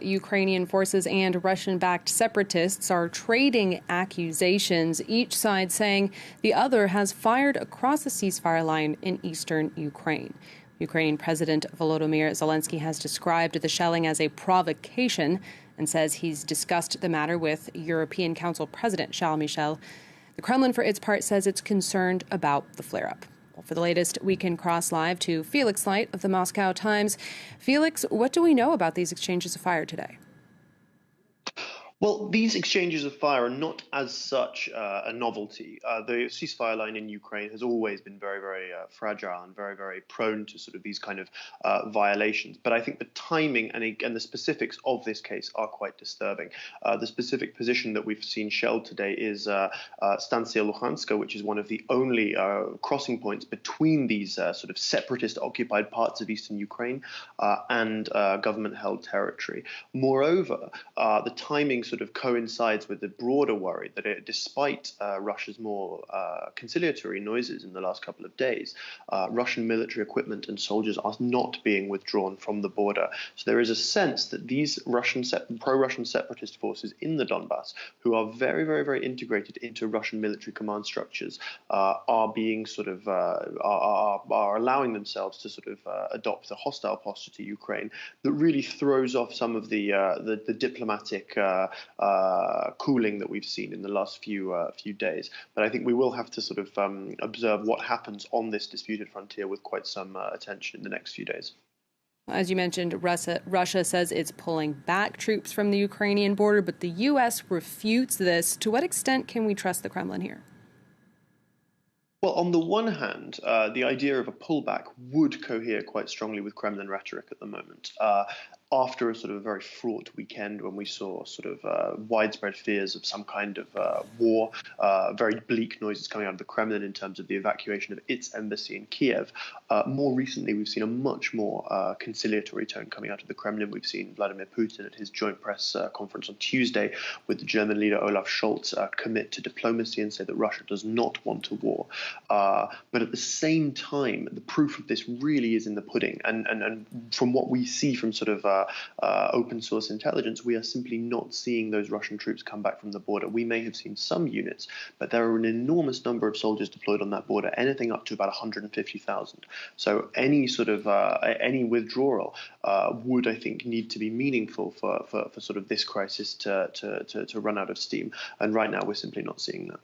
Ukrainian forces and Russian-backed separatists are trading accusations, each side saying the other has fired across the ceasefire line in eastern Ukraine. Ukrainian President Volodymyr Zelensky has described the shelling as a provocation and says he's discussed the matter with European Council President Charles Michel. The Kremlin, for its part, says it's concerned about the flare-up. Well, for the latest, we can cross live to Felix Light of the Moscow Times. Felix, what do we know about these exchanges of fire today? Well, these exchanges of fire are not as such a novelty. The ceasefire line in Ukraine has always been very, very fragile and very, very prone to sort of these kind of violations. But I think the timing and the specifics of this case are quite disturbing. The specific position that we've seen shelled today is Stanция Lukhanska, which is one of the only crossing points between these sort of separatist-occupied parts of eastern Ukraine and government-held territory. Moreover, the timing sort of coincides with the broader worry that despite Russia's more conciliatory noises in the last couple of days, Russian military equipment and soldiers are not being withdrawn from the border. So there is a sense that these pro-Russian separatist forces in the Donbass, who are very, very, very integrated into Russian military command structures, are being sort of are allowing themselves to sort of adopt a hostile posture to Ukraine that really throws off some of the diplomatic cooling that we've seen in the last few days. But I think we will have to sort of observe what happens on this disputed frontier with quite some attention in the next few days. As you mentioned, Russia says it's pulling back troops from the Ukrainian border, but the U.S. refutes this. To what extent can we trust the Kremlin here? Well, on the one hand, the idea of a pullback would cohere quite strongly with Kremlin rhetoric at the moment. After a sort of very fraught weekend when we saw sort of widespread fears of some kind of war, very bleak noises coming out of the Kremlin in terms of the evacuation of its embassy in Kiev, more recently we've seen a much more conciliatory tone coming out of the Kremlin. We've seen Vladimir Putin at his joint press conference on Tuesday with the German leader Olaf Scholz commit to diplomacy and say that Russia does not want a war. But at the same time, the proof of this really is in the pudding. And from what we see from sort of open source intelligence, we are simply not seeing those Russian troops come back from the border. We may have seen some units, but there are an enormous number of soldiers deployed on that border, anything up to about 150,000. So any sort of any withdrawal would, I think, need to be meaningful for sort of this crisis to run out of steam. And right now, we're simply not seeing that.